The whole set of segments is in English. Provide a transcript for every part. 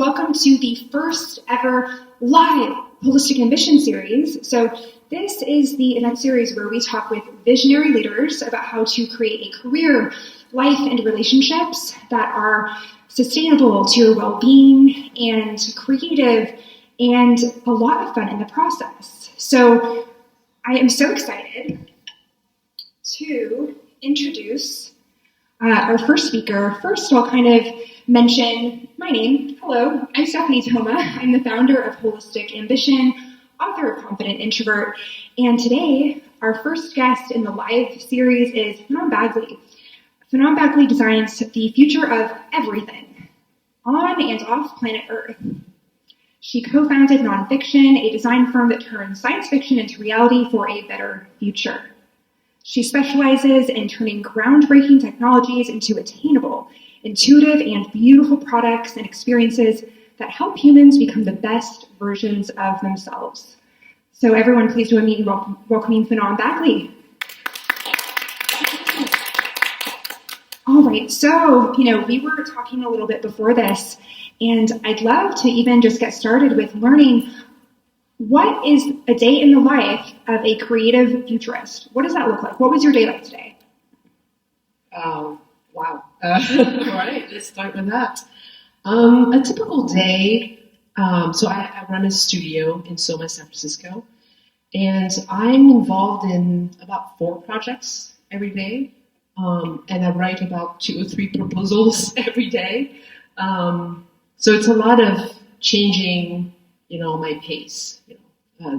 welcome to the first ever live Holistic Ambition series. So this is the event series where we talk with visionary leaders about how to create a career, life, and relationships that are sustainable to your well-being and creative and a lot of fun in the process. So I am so excited to introduce our first speaker. First, I'll kind of mention my name. Hello, I'm Stephanie Thoma. I'm the founder of Holistic Ambition, author of Confident Introvert, and today our first guest in the live series is Phnam Bagley. Phnam Bagley designs the future of everything on and off planet Earth. She co-founded Nonfiction, a design firm that turns science fiction into reality for a better future. She specializes in turning groundbreaking technologies into attainable, intuitive, and beautiful products and experiences that help humans become the best versions of themselves. So everyone, please join me in welcoming Phnam Bagley. All right, so, we were talking a little bit before this, and I'd love to even just get started with learning what is a day in the life of a creative futurist? What does that look like? What was your day like today? Wow. All right, let's start with that. A typical day, so I run a studio in Soma, San Francisco, and I'm involved in about 4 projects every day, and I write about 2 or 3 proposals every day. So it's a lot of changing, my pace,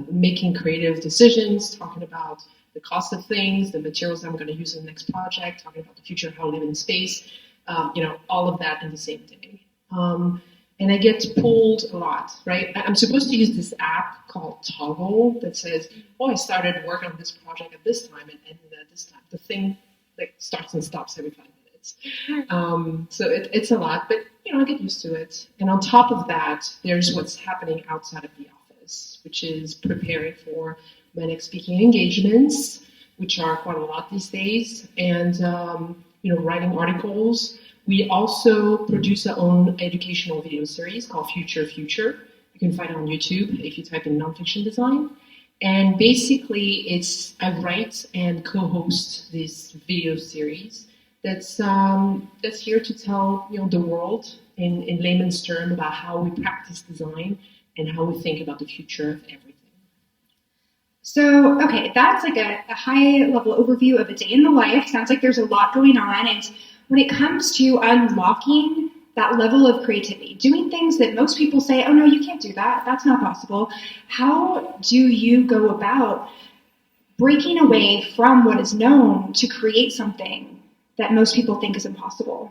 making creative decisions, talking about the cost of things, the materials I'm going to use in the next project, talking about the future of how we live in space, all of that in the same day. And I get pulled a lot, right? I'm supposed to use this app called Toggle that says, I started work on this project at this time and ended at this time. The thing starts and stops every 5 minutes. So it's a lot, but I get used to it. And on top of that, there's what's happening outside of the office, which is preparing for my next speaking engagements, which are quite a lot these days, and writing articles. We also produce our own educational video series called Future. You can find it on YouTube if you type in nonfiction design. And basically, I write and co-host this video series that's here to tell the world in layman's terms about how we practice design and how we think about the future of everything. So, okay, that's like a high-level overview of a day in the life. Sounds like there's a lot going on. And when it comes to unlocking that level of creativity, doing things that most people say, oh, no, you can't do that. That's not possible. How do you go about breaking away from what is known to create something that most people think is impossible?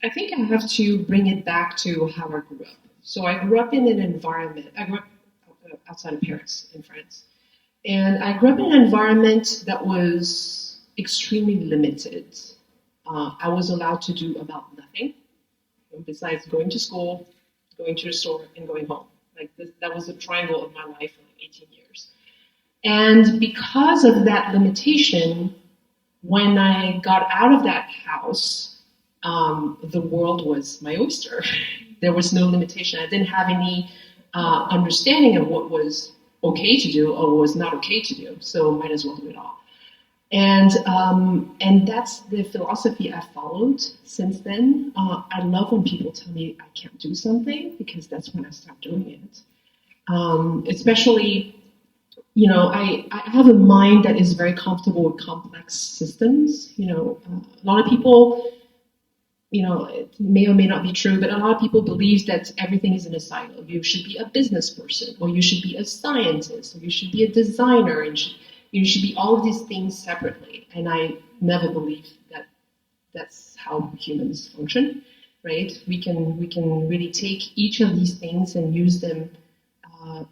I think I have to bring it back to how I grew up. So I grew up in an environment, I grew up outside of Paris in France. And I grew up in an environment that was extremely limited. I was allowed to do about nothing besides going to school, going to the store, and going home. That was the triangle of my life for 18 years. And because of that limitation, when I got out of that house, the world was my oyster. There was no limitation. I didn't have any understanding of what was okay to do or was not okay to do, so might as well do it all. And that's the philosophy I've followed since then. I love when people tell me I can't do something, because that's when I start doing it. Especially, I have a mind that is very comfortable with complex systems. A lot of people, it may or may not be true, but a lot of people believe that everything is in a silo. You should be a business person, or you should be a scientist, or you should be a designer, and you should be all of these things separately. And I never believed that that's how humans function, right? We can really take each of these things and use them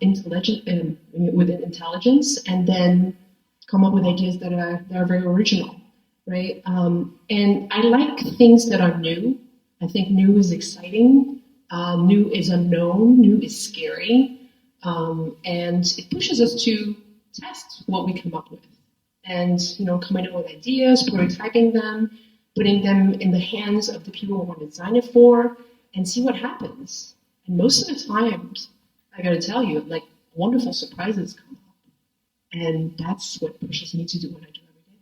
with intelligence, and then come up with ideas that are very original. Right? And I like things that are new. I think new is exciting. New is unknown. New is scary. And it pushes us to test what we come up with. And, coming up with ideas, prototyping them, putting them in the hands of the people we want to design it for, and see what happens. And most of the times, I got to tell you, like wonderful surprises come up. And that's what pushes me to do what I do every day.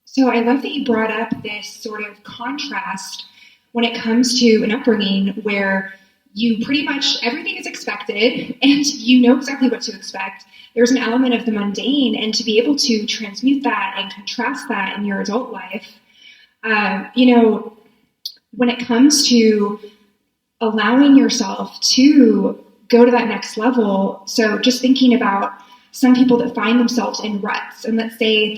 So I love that you brought up this sort of contrast when it comes to an upbringing where you pretty much everything is expected and you know exactly what to expect. There's an element of the mundane, and to be able to transmute that and contrast that in your adult life, when it comes to allowing yourself to go to that next level. So just thinking about some people that find themselves in ruts, and let's say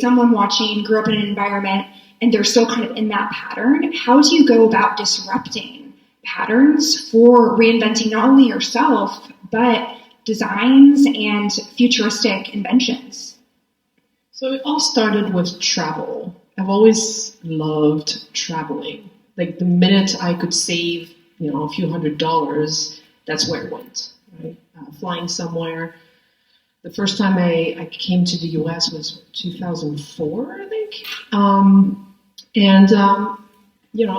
someone watching grew up in an environment and they're still kind of in that pattern. How do you go about disrupting patterns for reinventing not only yourself, but designs and futuristic inventions? So it all started with travel. I've always loved traveling. Like the minute I could save, a few $100s, that's where it went, right? Flying somewhere. The first time I came to the US was 2004, I think.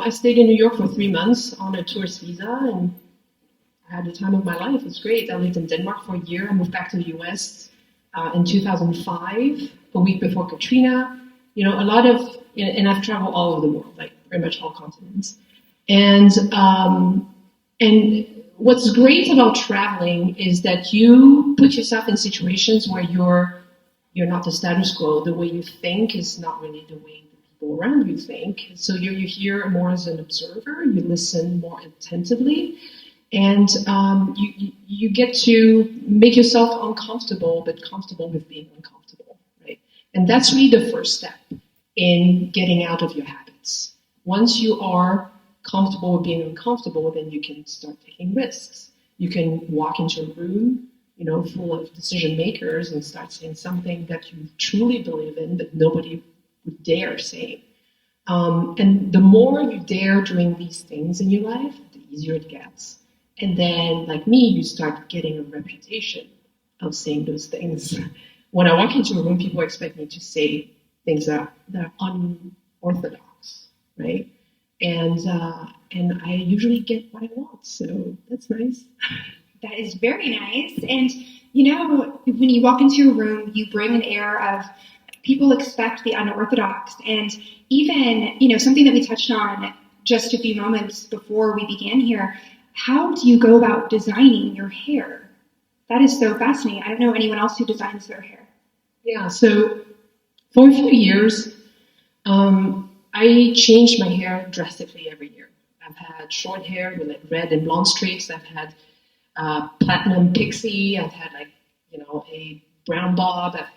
I stayed in New York for 3 months on a tourist visa, and I had the time of my life. It was great. I lived in Denmark for a year. I moved back to the US in 2005, a week before Katrina. And I've traveled all over the world, like pretty much all continents. And what's great about traveling is that you put yourself in situations where you're not the status quo. The way you think is not really the way the people around you think. So you're here more as an observer. You listen more attentively, and you get to make yourself uncomfortable, but comfortable with being uncomfortable, right? And that's really the first step in getting out of your habits. Once you are comfortable with being uncomfortable, then you can start taking risks. You can walk into a room, full of decision makers and start saying something that you truly believe in, but nobody would dare say. And the more you dare doing these things in your life, the easier it gets. And then, like me, you start getting a reputation of saying those things. When I walk into a room, people expect me to say things that are unorthodox, right? And I usually get what I want, so that's nice. That is very nice. And, when you walk into a room, you bring an air of people expect the unorthodox. And even, something that we touched on just a few moments before we began here, how do you go about designing your hair? That is so fascinating. I don't know anyone else who designs their hair. Yeah, so for a few years, I changed my hair drastically every year. I've had short hair with like red and blonde streaks. I've had platinum pixie. I've had a brown bob. I've had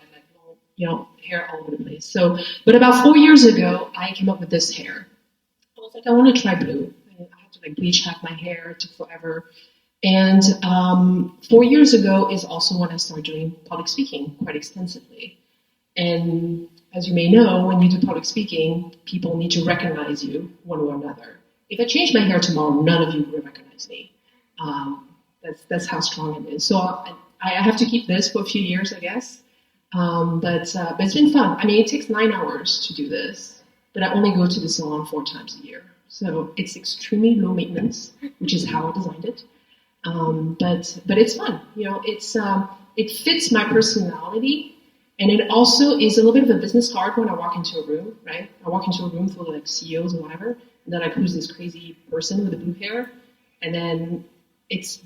hair all over the place. So, but about 4 years ago, I came up with this hair. I was like, I want to try blue. I had to bleach half my hair. It took forever. And 4 years ago is also when I started doing public speaking quite extensively. And as you may know, when you do public speaking, people need to recognize you one way or another. If I changed my hair tomorrow, none of you would recognize me. That's how strong it is. So I have to keep this for a few years, I guess. But it's been fun. I mean, it takes 9 hours to do this, but I only go to the salon 4 times a year. So it's extremely low maintenance, which is how I designed it. But it's fun. It fits my personality. And it also is a little bit of a business card when I walk into a room, right? I walk into a room full of CEOs and whatever, and then who's this crazy person with the blue hair, and then it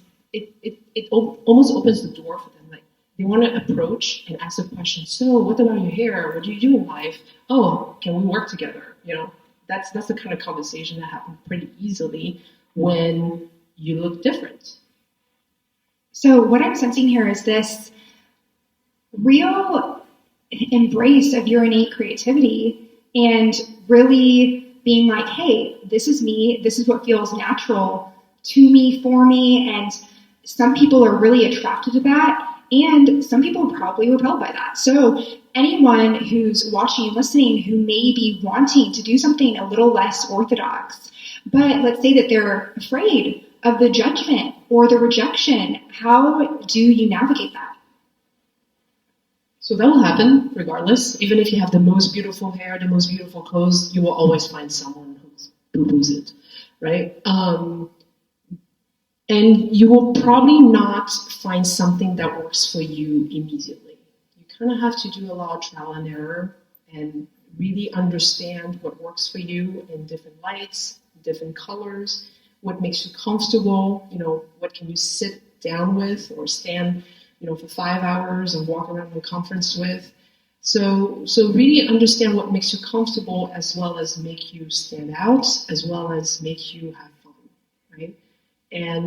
almost opens the door for them. Like they want to approach and ask a question. So, what about your hair? What do you do in life? Oh, can we work together? That's the kind of conversation that happens pretty easily when you look different. So, what I'm sensing here is this real embrace of your innate creativity and really being like, hey, this is me, this is what feels natural to me, for me, and some people are really attracted to that, and some people are probably repelled by that. So anyone who's watching and listening who may be wanting to do something a little less orthodox, but let's say that they're afraid of the judgment or the rejection, how do you navigate that? So that will happen regardless. Even if you have the most beautiful hair, the most beautiful clothes, you will always find someone who boo-boos it. right? And you will probably not find something that works for you immediately. You kind of have to do a lot of trial and error and really understand what works for you in different lights, different colors, what makes you comfortable, what can you sit down with or stand, for 5 hours and walk around the conference with. So really understand what makes you comfortable as well as make you stand out, as well as make you have fun, right? And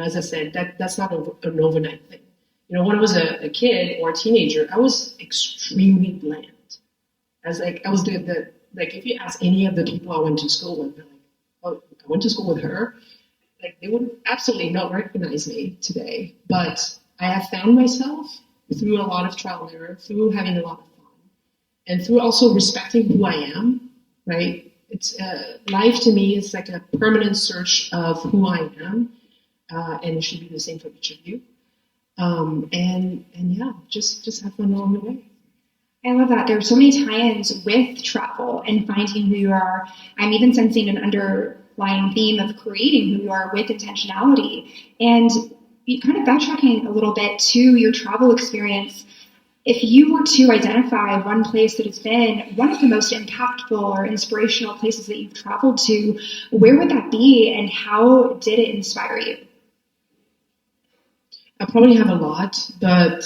as I said, that's not an overnight thing. When I was a kid or a teenager, I was extremely bland. I was the like if you ask any of the people I went to school with, they're like, "Oh, I went to school with her." Like they would absolutely not recognize me today. But I have found myself through a lot of trial and error, through having a lot of fun, and through also respecting who I am. Right? It's life to me is like a permanent search of who I am, and it should be the same for each of you. And yeah, just have fun along the way. I love that. There are so many tie-ins with travel and finding who you are. I'm even sensing an underlying theme of creating who you are with intentionality. And kind of backtracking a little bit to your travel experience, if you were to identify one place that has been one of the most impactful or inspirational places that you've traveled to, where would that be and how did it inspire you? I probably have a lot, but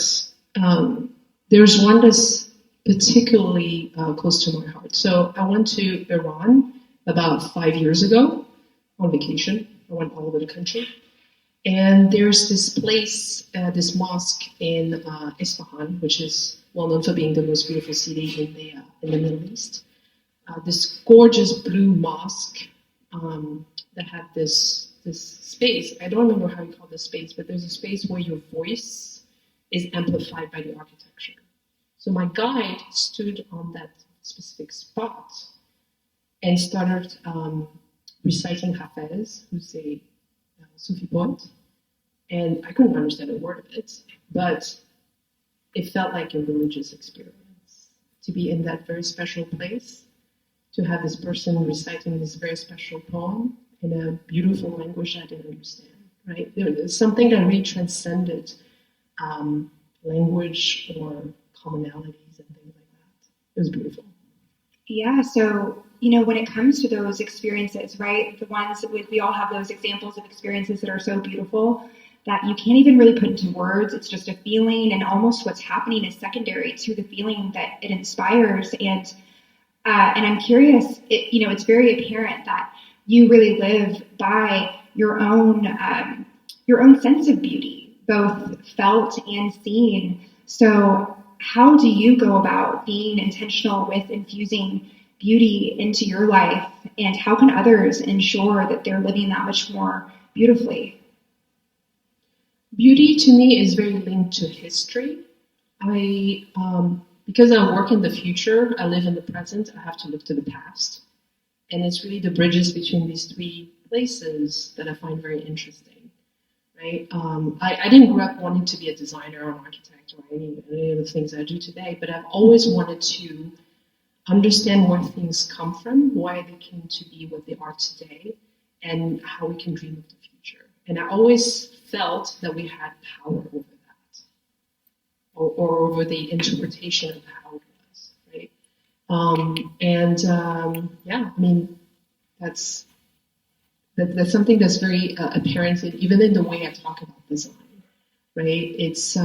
there's one that's particularly close to my heart. So I went to Iran about 5 years ago on vacation. I went all over the country. And there's this place, this mosque in Isfahan, which is well known for being the most beautiful city in the Middle East. This gorgeous blue mosque that had this space. I don't remember how you call this space, but there's a space where your voice is amplified by the architecture. So my guide stood on that specific spot and started reciting Hafez, who's a Sufi poet. And I couldn't understand a word of it, but it felt like a religious experience to be in that very special place, to have this person reciting this very special poem in a beautiful language I didn't understand, right? There's something that really transcended language or commonalities and things like that. It was beautiful. Yeah, so, when it comes to those experiences, right, the ones that we all have those examples of experiences that are so beautiful that you can't even really put into words. It's just a feeling, and almost what's happening is secondary to the feeling that it inspires. And I'm curious, it's very apparent that you really live by your own sense of beauty, both felt and seen. So how do you go about being intentional with infusing beauty into your life, and how can others ensure that they're living that much more beautifully? Beauty to me is very linked to history. Because I work in the future, I live in the present, I have to look to the past. And it's really the bridges between these three places that I find very interesting, right? I didn't grow up wanting to be a designer or an architect or any of the things I do today, but I've always wanted to understand where things come from, why they came to be what they are today, and how we can dream of the future. And I always felt that we had power over that, or over the interpretation of how it was, right? That's something that's very apparent even in the way I talk about design, right? It's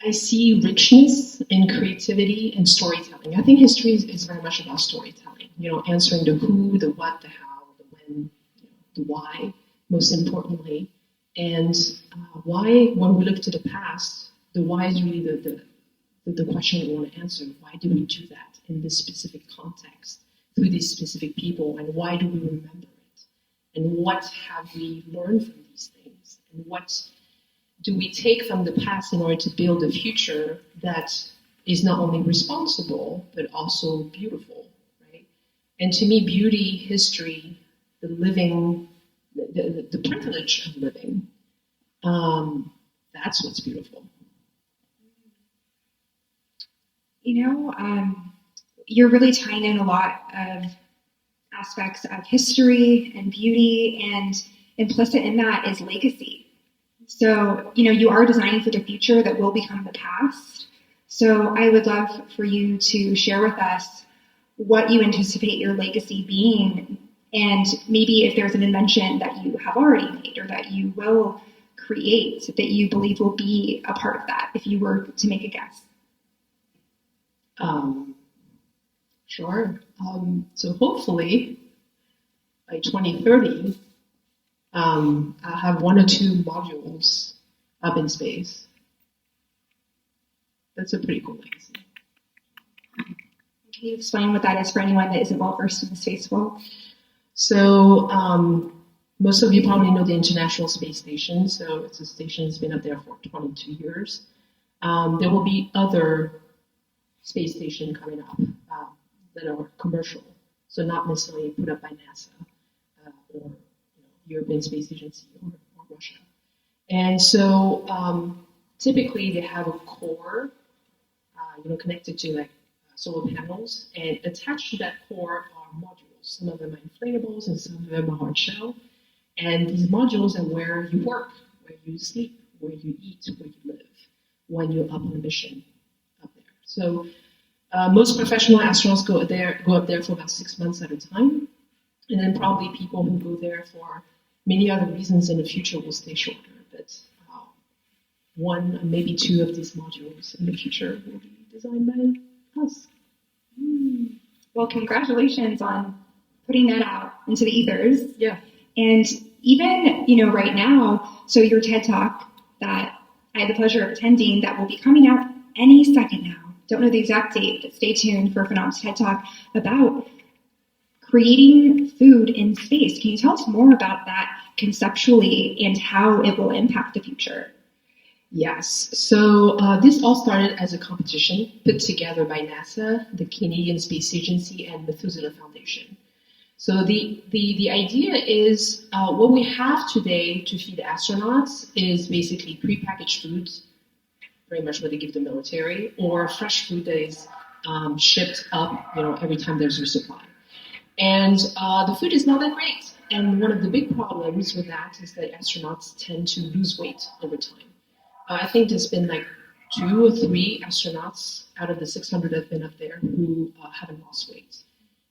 I see richness in creativity and storytelling. I think history is very much about storytelling, answering the who, the what, the how, the when, the why, most importantly. And why, when we look to the past, the why is really the question we want to answer. Why do we do that in this specific context, through these specific people, and why do we remember it? And what have we learned from these things? And what do we take from the past in order to build a future that is not only responsible, but also beautiful, right? And to me, beauty, history, the living, the privilege of living, that's what's beautiful. you're really tying in a lot of aspects of history and beauty, and implicit in that is legacy. So, you are designing for the future that will become the past. So I would love for you to share with us what you anticipate your legacy being, and maybe if there's an invention that you have already made or that you will create that you believe will be a part of that, if you were to make a guess. Sure. So hopefully by 2030, I'll have 1 or 2 modules up in space. That's a pretty cool legacy. Can you explain what that is for anyone that isn't well versed in the space world? So most of you probably know the International Space Station. So it's a station that's been up there for 22 years. There will be other space stations coming up that are commercial, so not necessarily put up by NASA or European Space Agency or Russia. And so typically they have a core, connected to like solar panels, and attached to that core are modules. Some of them are inflatables and some of them are hard shell. And these modules are where you work, where you sleep, where you eat, where you live when you're up on a mission up there. So most professional astronauts go up there for about 6 months at a time. And then probably people who go there for many other reasons in the future will stay shorter. But 1, maybe 2 of these modules in the future will be designed by us. Well, congratulations on putting that out into the ethers. Yeah. And even, right now, so your TED Talk that I had the pleasure of attending, that will be coming out any second now. Don't know the exact date, but stay tuned for Phnam's TED Talk about creating food in space. Can you tell us more about that conceptually and how it will impact the future? Yes. So this all started as a competition put together by NASA, the Canadian Space Agency, and Methuselah Foundation. So the idea is what we have today to feed astronauts is basically prepackaged foods, very much what they give the military, or fresh food that is shipped up, every time there's a resupply. And the food is not that great. And one of the big problems with that is that astronauts tend to lose weight over time. I think there's been like 2 or 3 astronauts out of the 600 that have been up there who haven't lost weight.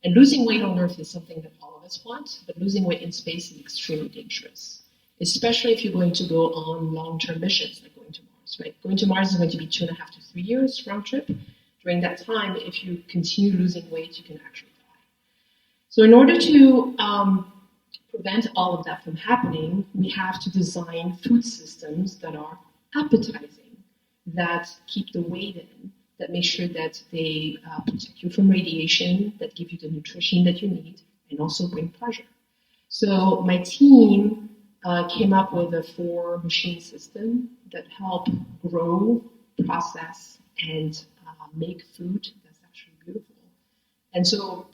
And losing weight on Earth is something that all of us want, but losing weight in space is extremely dangerous, especially if you're going to go on long-term missions like going to Mars, right? Going to Mars is going to be 2.5 to 3 years round trip. During that time, if you continue losing weight, you can actually die. So in order to prevent all of that from happening, we have to design food systems that are appetizing, that keep the weight in, that make sure that they protect you from radiation, that give you the nutrition that you need, and also bring pleasure. So my team came up with a 4 machine system that help grow, process, and make food that's actually beautiful. And so,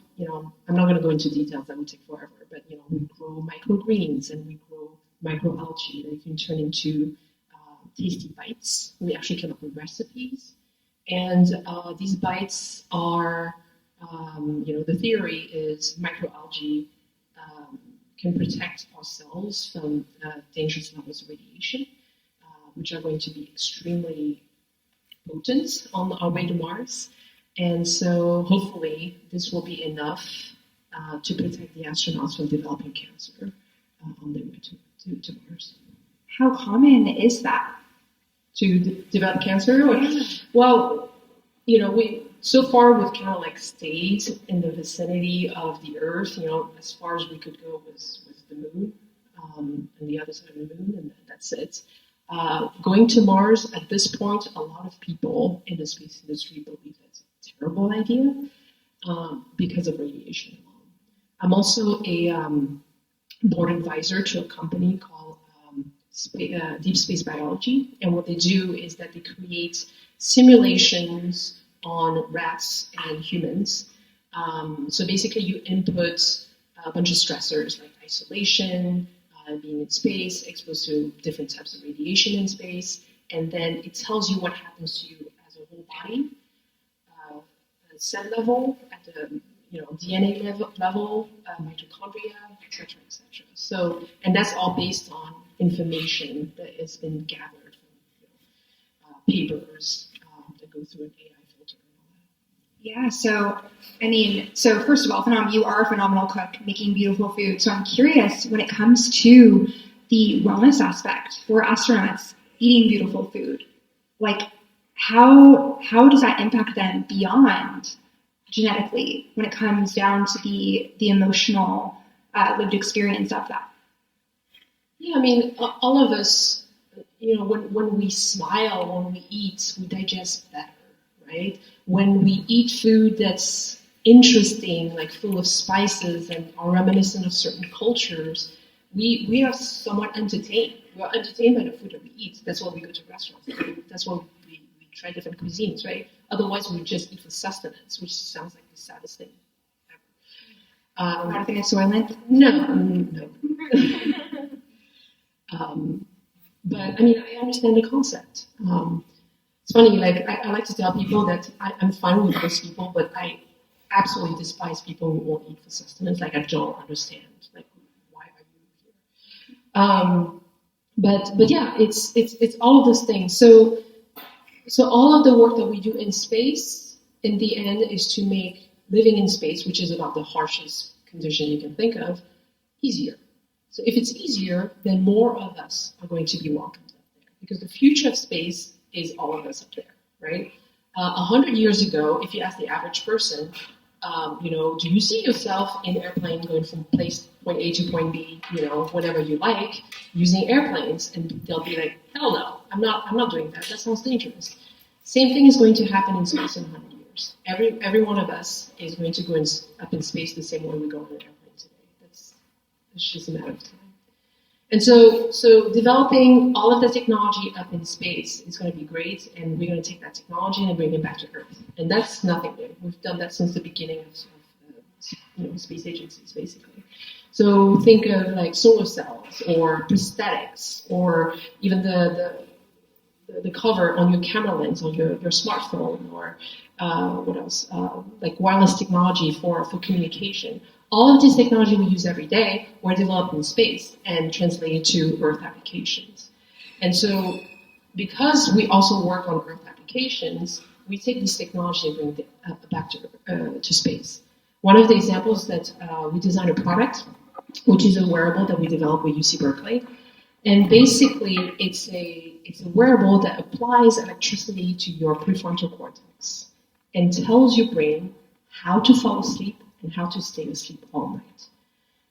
I'm not going to go into details, that would take forever, but, we grow microgreens and we grow microalgae that you can turn into tasty bites. We actually came up with recipes. And these bites are, the theory is microalgae can protect our cells from dangerous levels of radiation, which are going to be extremely potent on our way to Mars. And so hopefully this will be enough to protect the astronauts from developing cancer on their way to Mars. How common is that? To develop cancer? Well, we so far we've kind of like stayed in the vicinity of the Earth. As far as we could go was the moon, and the other side of the moon, and that's it. Going to Mars at this point, a lot of people in the space industry believe that's a terrible idea because of radiation alone. I'm also a board advisor to a company called Deep Space Biology, and what they do is that they create simulations on rats and humans. So basically you input a bunch of stressors like isolation, being in space, exposed to different types of radiation in space, and then it tells you what happens to you as a whole body cell level, at the DNA level, mitochondria, etc., etc. So, and that's all based on information that has been gathered from papers that go through an AI filter and all that. Yeah, so first of all, Phnam, you are a phenomenal cook making beautiful food. So I'm curious, when it comes to the wellness aspect for astronauts eating beautiful food, like how does that impact them beyond genetically when it comes down to the emotional lived experience of that? Yeah, I mean, all of us, when we smile, when we eat, we digest better, right? When we eat food that's interesting, like full of spices and are reminiscent of certain cultures, we are somewhat entertained. We're entertained by the food that we eat. That's why we go to restaurants. That's why we try different cuisines, right? Otherwise, we just eat for sustenance, which sounds like the saddest thing ever. Not in Soylent? No. But I mean, I understand the concept. It's funny, like I like to tell people that I'm fine with those people, but I absolutely despise people who won't eat for sustenance. Like I don't understand. Like, why are you here? But yeah, it's all of those things. So all of the work that we do in space, in the end, is to make living in space, which is about the harshest condition you can think of, easier. So if it's easier, then more of us are going to be welcomed up there. Because the future of space is all of us up there, right? 100 years ago, if you ask the average person, do you see yourself in an airplane going from point A to point B, whatever you like, using airplanes? And they'll be like, hell no, I'm not doing that. That sounds dangerous. Same thing is going to happen in space in 100 years. Every one of us is going to go up in space the same way we go on an airplane today. It's just a matter of time. And so developing all of the technology up in space is going to be great, and we're going to take that technology and bring it back to Earth. And that's nothing new. We've done that since the beginning of space agencies, basically. So think of like solar cells or prosthetics, or even the cover on your camera lens on your smartphone, or what else? Like wireless technology for communication. All of this technology we use every day were developed in space and translated to Earth applications. And so, because we also work on Earth applications, we take this technology and bring it back to space. One of the examples that we designed a product, which is a wearable that we developed with UC Berkeley. And basically, it's a wearable that applies electricity to your prefrontal cortex and tells your brain how to fall asleep and how to stay asleep all night.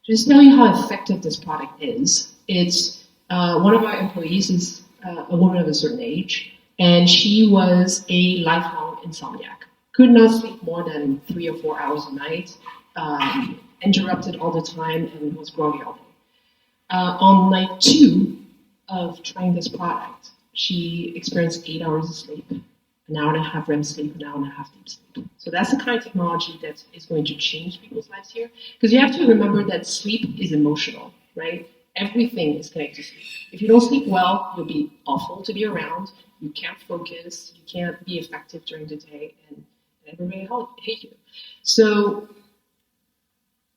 Just to tell you how effective this product is, it's one of our employees is a woman of a certain age, and she was a lifelong insomniac. Could not sleep more than 3 or 4 hours a night, interrupted all the time, and was groggy all day. On night 2 of trying this product, she experienced 8 hours of sleep, an hour and a half REM sleep, an hour and a half deep sleep. So that's the kind of technology that is going to change people's lives here. Because you have to remember that sleep is emotional, right? Everything is connected to sleep. If you don't sleep well, you'll be awful to be around. You can't focus. You can't be effective during the day, and everybody will hate you. So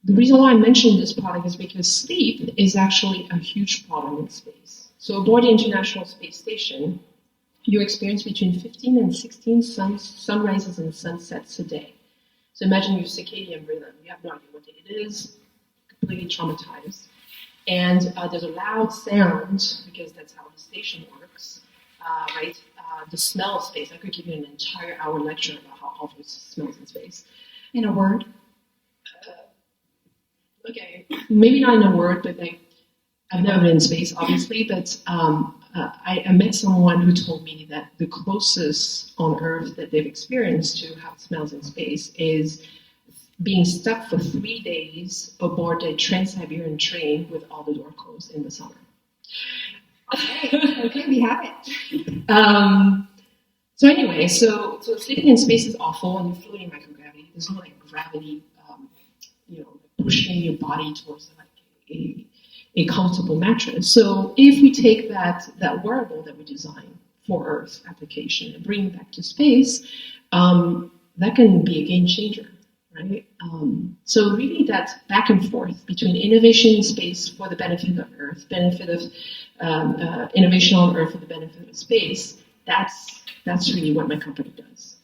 the reason why I mentioned this product is because sleep is actually a huge problem in space. So aboard the International Space Station, you experience between 15 and 16 sunrises and sunsets a day. So imagine your circadian rhythm. You have no idea what day it is, completely traumatized. And there's a loud sound, because that's how the station works, right? The smell of space. I could give you an entire hour lecture about how awful it smells in space. In a word? Okay, maybe not in a word, but like, I've never been in space, obviously, but I met someone who told me that the closest on Earth that they've experienced to how it smells in space is being stuck for 3 days aboard a Trans-Siberian train with all the doors closed in the summer. Okay, we have it. So anyway, so sleeping in space is awful, and you're floating microgravity. There's no like gravity, pushing your body towards like a comfortable mattress. So if we take that the wearable that we designed for Earth application and bring it back to space, the that can be a game changer, right? So really that back and forth between innovation in space for the benefit of Earth, benefit of innovation on Earth for the benefit of space, that's really what my company does.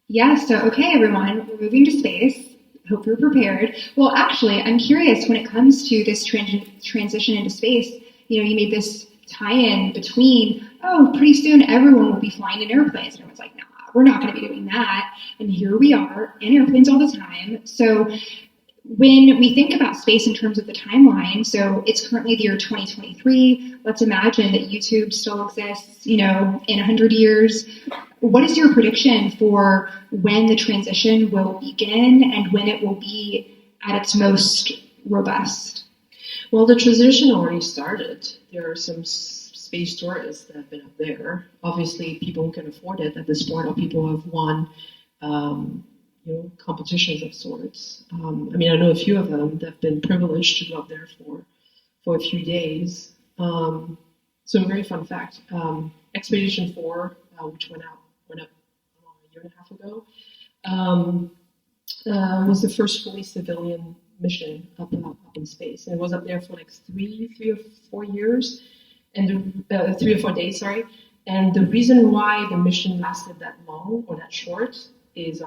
Yeah, so okay, everyone, we're moving to space. Hope you're prepared. Well, actually, I'm curious when it comes to this transition into space, you made this tie-in between, pretty soon everyone will be flying in airplanes. And everyone's like, no, we're not going to be doing that. And here we are in airplanes all the time. So when we think about space in terms of the timeline, so it's currently the year 2023. Let's imagine that YouTube still exists, in 100 years. What is your prediction for when the transition will begin and when it will be at its most robust? Well, the transition already started. There are some space tourists that have been up there. Obviously, people who can afford it at this point, or people who have won competitions of sorts. I know a few of them that have been privileged to go up there for a few days. So a very fun fact. Expedition 4, which went up a year and a half ago, was the first fully civilian mission up in space. And it was up there for like 3 or 4 years, and 3 or 4 days, sorry. And the reason why the mission lasted that long or that short is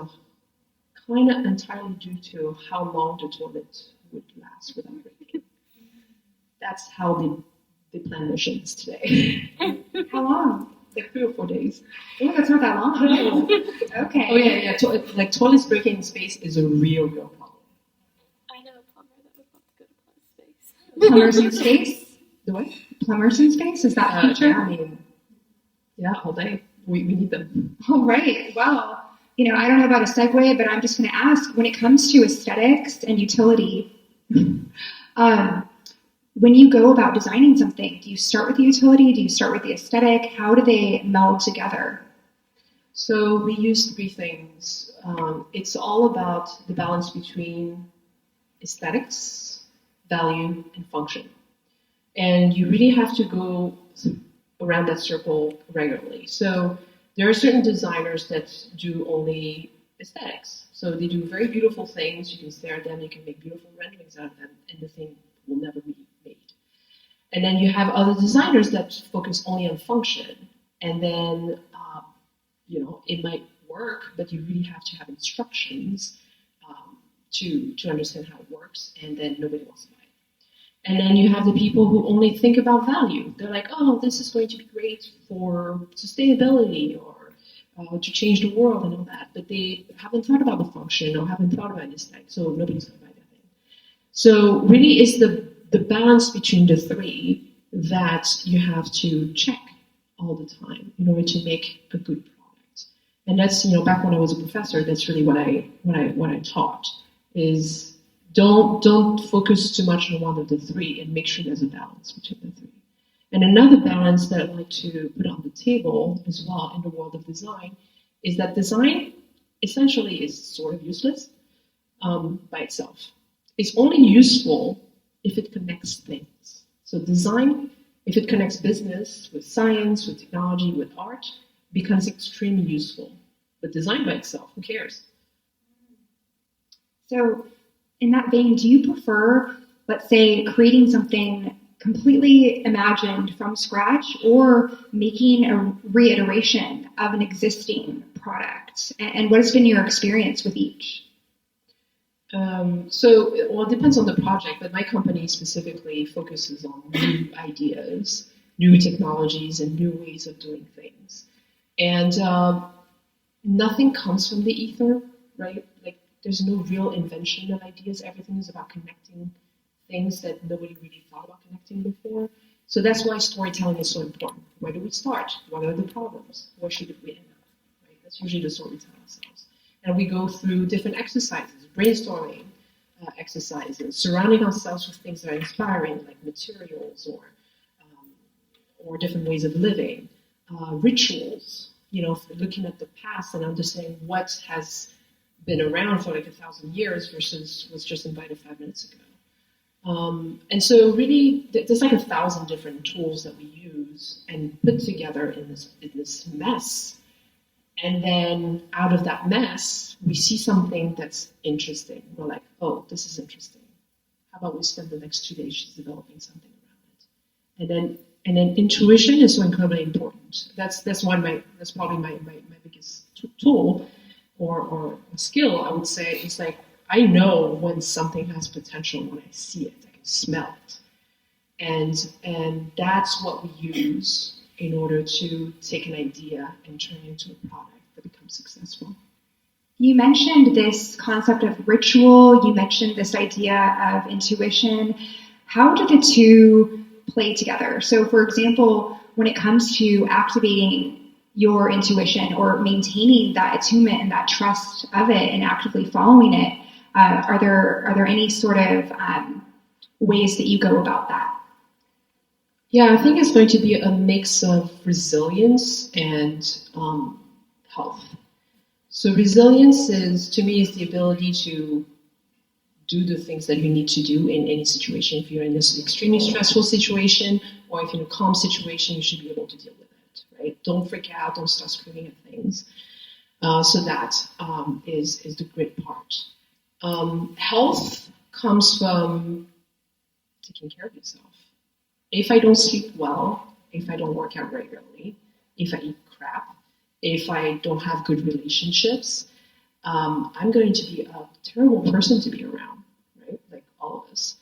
kind of entirely due to how long the toilet would last without breaking. That's how they plan missions today. How long? Like 3 or 4 days. Oh, that's not that long. Okay. Oh yeah. Toilets breaking in space is a real problem. I know a plumber that would love to go to space. Plumbers in space? The what? Plumbers in space? Is that future? Yeah, all day. We need them. All right. Well, I don't know about a segue, but I'm just going to ask, when it comes to aesthetics and utility, when you go about designing something, do you start with the utility? Do you start with the aesthetic? How do they meld together? So we use 3 things. It's all about the balance between aesthetics, value, and function. And you really have to go around that circle regularly. So there are certain designers that do only aesthetics. So they do very beautiful things. You can stare at them, you can make beautiful renderings out of them, and the thing will never be made. And then you have other designers that focus only on function. And then, it might work, but you really have to have instructions to understand how it works, and then nobody wants to buy it. And then you have the people who only think about value. They're like, this is going to be great for sustainability or to change the world and all that. But they haven't thought about the function or haven't thought about this thing, so nobody's going to buy that thing. So really it's the balance between the 3 that you have to check all the time in order to make a good product. And that's, back when I was a professor, that's really what I taught is don't focus too much on one of the 3 and make sure there's a balance between the 3. And another balance that I'd like to put on the table as well in the world of design is that design essentially is sort of useless by itself. It's only useful if it connects things. So design, if it connects business with science, with technology, with art, becomes extremely useful. But design by itself, who cares? So in that vein, do you prefer, let's say, creating something completely imagined from scratch or making a reiteration of an existing product? And what has been your experience with each? It depends on the project, but my company specifically focuses on new ideas, new technologies, and new ways of doing things. And nothing comes from the ether, right? Like, there's no real invention of ideas. Everything is about connecting things that nobody really thought about connecting before. So that's why storytelling is so important. Where do we start? What are the problems? Where should we end up? Right? That's usually the story we tell ourselves. And we go through different exercises, brainstorming exercises, surrounding ourselves with things that are inspiring, like materials or different ways of living, rituals, looking at the past and understanding what has been around for like 1,000 years versus was just invited 5 minutes ago. And so really, there's like 1,000 different tools that we use and put together in this mess And then out of that mess, we see something that's interesting. We're like, oh, this is interesting. How about we spend the next 2 days just developing something around it? And then intuition is so incredibly important. That's probably my biggest tool or skill, I would say. It's like I know when something has potential when I see it. I can smell it. And that's what we use in order to take an idea and turn it into a product that becomes successful. You mentioned this concept of ritual. You mentioned this idea of intuition. How do the two play together? So, for example, when it comes to activating your intuition or maintaining that attunement and that trust of it and actively following it, are there any sort of ways that you go about that? Yeah, I think it's going to be a mix of resilience and health. So resilience to me is the ability to do the things that you need to do in any situation. If you're in this extremely stressful situation or if you're in a calm situation, you should be able to deal with it, right? Don't freak out, don't start screaming at things. So that is the grit part. Health comes from taking care of yourself. If I don't sleep well, if I don't work out regularly, if I eat crap, if I don't have good relationships, I'm going to be a terrible person to be around, right? Like all of us.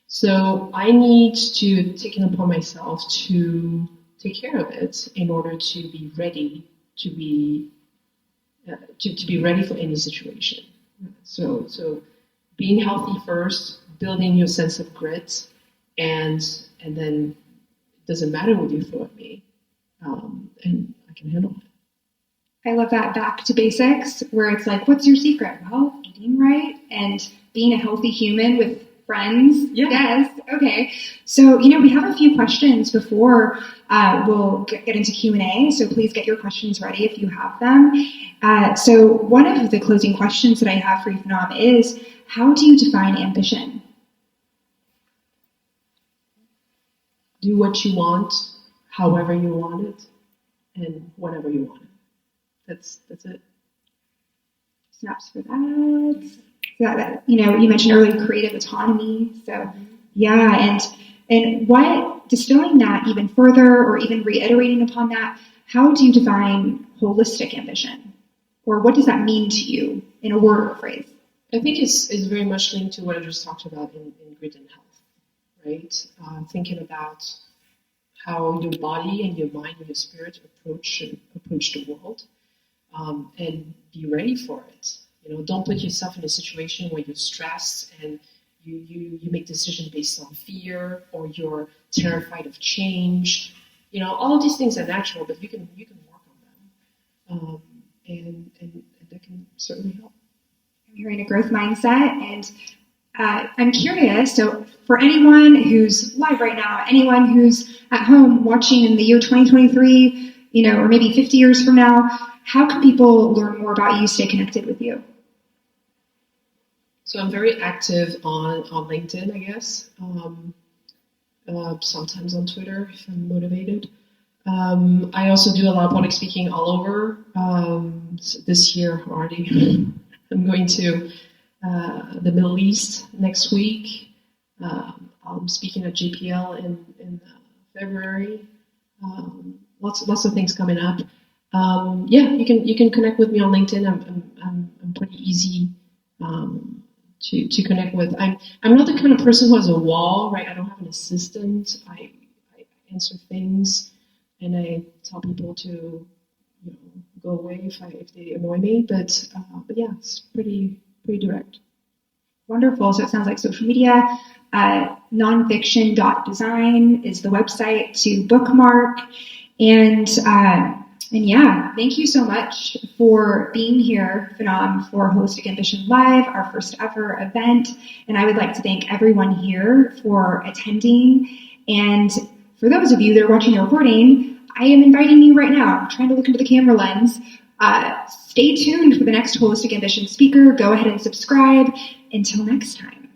So I need to take it upon myself to take care of it in order to be ready to be ready for any situation. So being healthy first, building your sense of grit, and then it doesn't matter what you throw at me, and I can handle it. I love that back to basics, where it's like, what's your secret? Well, eating right and being a healthy human with friends. Yeah. Yes. Okay. So, we have a few questions before we'll get into Q&A. So please get your questions ready if you have them. So one of the closing questions that I have for you, Phnam, is how do you define ambition? Do what you want, however you want it, and whenever you want it. That's it. Snaps for that. You mentioned earlier creative autonomy. So yeah, and what, distilling that even further or even reiterating upon that, how do you define holistic ambition? Or what does that mean to you in a word or a phrase? I think it's very much linked to what I just talked about in grit and health, right? Thinking about how your body and your mind and your spirit approach the world, and be ready for it. Don't put yourself in a situation where you're stressed and you make decisions based on fear or you're terrified of change. All of these things are natural, but you can work on them, and that can certainly help. I'm hearing a growth mindset, and I'm curious. So, for anyone who's live right now, anyone who's at home watching in the year 2023, or maybe 50 years from now, how can people learn more about you, stay connected with you? So I'm very active on LinkedIn, I guess. Sometimes on Twitter if I'm motivated. I also do a lot of public speaking all over. This year already, I'm going to the Middle East next week. I'm speaking at JPL in February. Lots of things coming up. You can connect with me on LinkedIn. I'm pretty easy to connect with. I'm not the kind of person who has a wall, right? I don't have an assistant. I answer things and I tell people to go away if they annoy me. But yeah, it's pretty direct. Wonderful. So it sounds like social media. Nonfiction.design is the website to bookmark. And yeah, thank you so much for being here, Phnam, for Holistic Ambition Live, our first ever event. And I would like to thank everyone here for attending. And for those of you that are watching the recording, I am inviting you right now. I'm trying to look into the camera lens. Stay tuned for the next Holistic Ambition speaker. Go ahead and subscribe. Until next time.